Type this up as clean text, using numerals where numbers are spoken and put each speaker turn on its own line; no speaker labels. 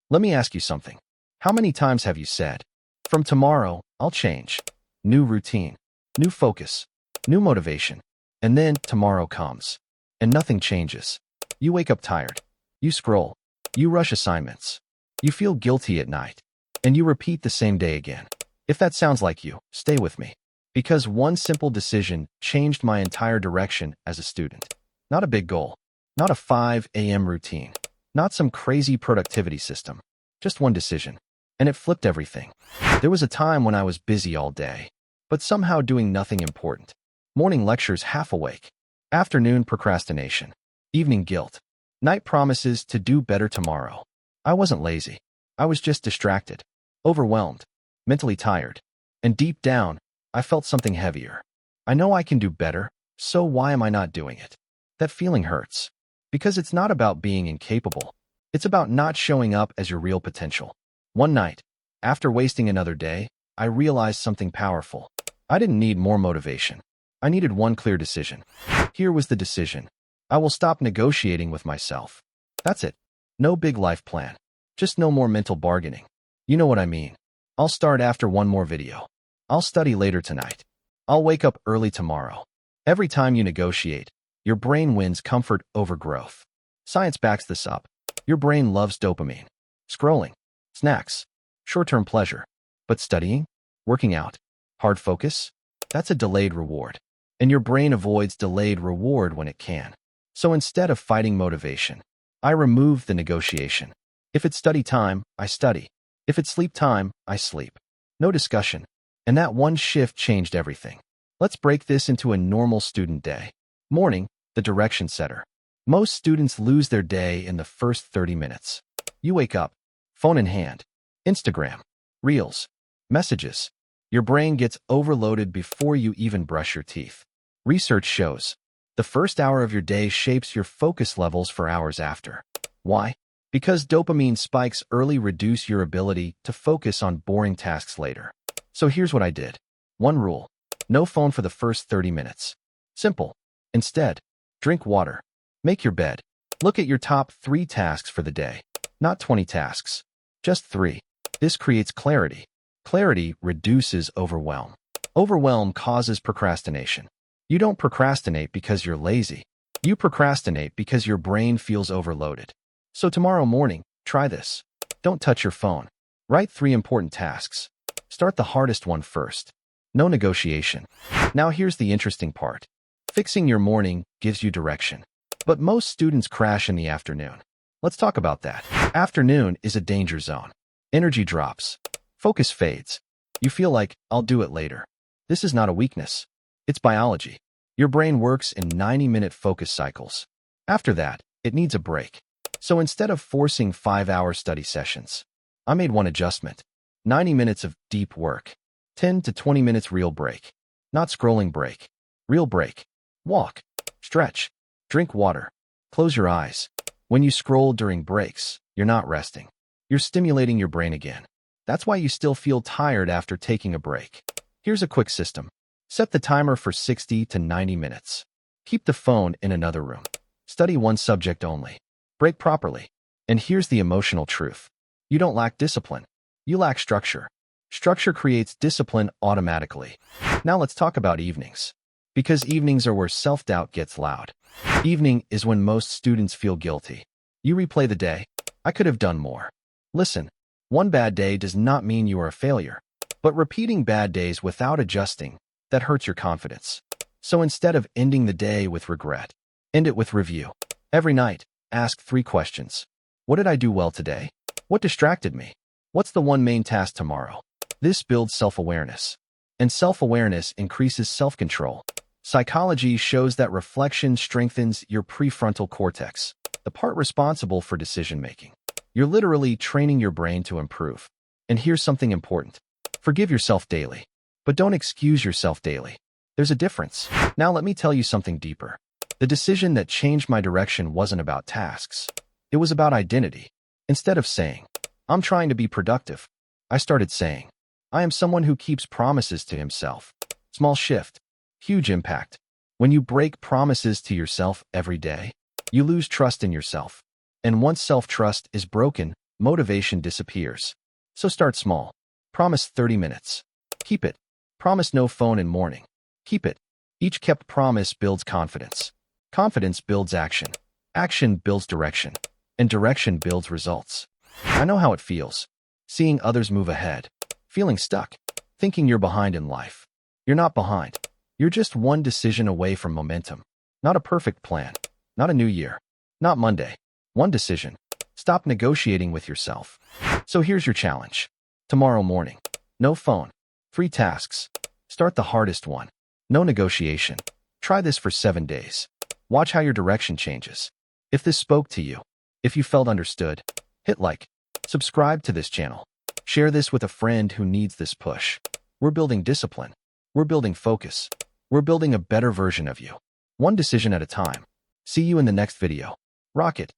Let me ask you something. How many times have you said, "From tomorrow, I'll change"? New routine, new focus, new motivation. And then tomorrow comes, and nothing changes. You wake up tired. You scroll. You rush assignments. You feel guilty at night. And you repeat the same day again. If that sounds like you, stay with me. Because one simple decision changed my entire direction as a student. Not a big goal. Not a 5 a.m. routine. Not some crazy productivity system. Just one decision. And it flipped everything. There was a time when I was busy all day, but somehow doing nothing important. Morning lectures half awake. Afternoon procrastination. Evening guilt. Night promises to do better tomorrow. I wasn't lazy. I was just distracted, overwhelmed, mentally tired. And deep down, I felt something heavier. I know I can do better, so why am I not doing it? That feeling hurts. Because it's not about being incapable. It's about not showing up as your real potential. One night, after wasting another day, I realized something powerful. I didn't need more motivation. I needed one clear decision. Here was the decision. I will stop negotiating with myself. That's it. No big life plan. Just no more mental bargaining. You know what I mean. I'll start after one more video. I'll study later tonight. I'll wake up early tomorrow. Every time you negotiate, your brain wins comfort over growth. Science backs this up. Your brain loves dopamine. Scrolling, snacks, short-term pleasure. But studying, working out, hard focus, that's a delayed reward. And your brain avoids delayed reward when it can. So instead of fighting motivation, I remove the negotiation. If it's study time, I study. If it's sleep time, I sleep. No discussion. And that one shift changed everything. Let's break this into a normal student day. Morning, the direction setter. Most students lose their day in the first 30 minutes. You wake up, phone in hand, Instagram, Reels, messages. Your brain gets overloaded before you even brush your teeth. Research shows the first hour of your day shapes your focus levels for hours after. Why? Because dopamine spikes early reduce your ability to focus on boring tasks later. So here's what I did. One rule. No phone for the first 30 minutes. Simple. Instead, drink water. Make your bed. Look at your top 3 tasks for the day. Not 20 tasks. Just 3. This creates clarity. Clarity reduces overwhelm. Overwhelm causes procrastination. You don't procrastinate because you're lazy. You procrastinate because your brain feels overloaded. So tomorrow morning, try this. Don't touch your phone. Write 3 important tasks. Start the hardest one first. No negotiation. Now here's the interesting part. Fixing your morning gives you direction. But most students crash in the afternoon. Let's talk about that. Afternoon is a danger zone. Energy drops. Focus fades. You feel like, I'll do it later. This is not a weakness. It's biology. Your brain works in 90-minute focus cycles. After that, it needs a break. So instead of forcing 5-hour study sessions, I made one adjustment. 90 minutes of deep work. 10 to 20 minutes real break. Not scrolling break. Real break. Walk. Stretch. Drink water. Close your eyes. When you scroll during breaks, you're not resting. You're stimulating your brain again. That's why you still feel tired after taking a break. Here's a quick system. Set the timer for 60 to 90 minutes. Keep the phone in another room. Study one subject only. Break properly. And here's the emotional truth. You don't lack discipline. You lack structure. Structure creates discipline automatically. Now let's talk about evenings. Because evenings are where self-doubt gets loud. Evening is when most students feel guilty. You replay the day. I could have done more. Listen, one bad day does not mean you are a failure. But repeating bad days without adjusting, that hurts your confidence. So instead of ending the day with regret, end it with review. Every night, ask 3 questions. What did I do well today? What distracted me? What's the one main task tomorrow? This builds self-awareness. And self-awareness increases self-control. Psychology shows that reflection strengthens your prefrontal cortex, the part responsible for decision-making. You're literally training your brain to improve. And here's something important. Forgive yourself daily. But don't excuse yourself daily. There's a difference. Now let me tell you something deeper. The decision that changed my direction wasn't about tasks. It was about identity. Instead of saying, I'm trying to be productive, I started saying, I am someone who keeps promises to himself. Small shift, huge impact. When you break promises to yourself every day, you lose trust in yourself. And once self-trust is broken, motivation disappears. So start small. Promise 30 minutes. Keep it. Promise no phone in morning. Keep it. Each kept promise builds confidence. Confidence builds action. Action builds direction. And direction builds results. I know how it feels. Seeing others move ahead. Feeling stuck. Thinking you're behind in life. You're not behind. You're just one decision away from momentum. Not a perfect plan. Not a new year. Not Monday. One decision. Stop negotiating with yourself. So here's your challenge. Tomorrow morning. No phone. 3 tasks. Start the hardest one. No negotiation. Try this for 7 days. Watch how your direction changes. If this spoke to you, if you felt understood, hit like. Subscribe to this channel. Share this with a friend who needs this push. We're building discipline. We're building focus. We're building a better version of you. One decision at a time. See you in the next video. Rock it.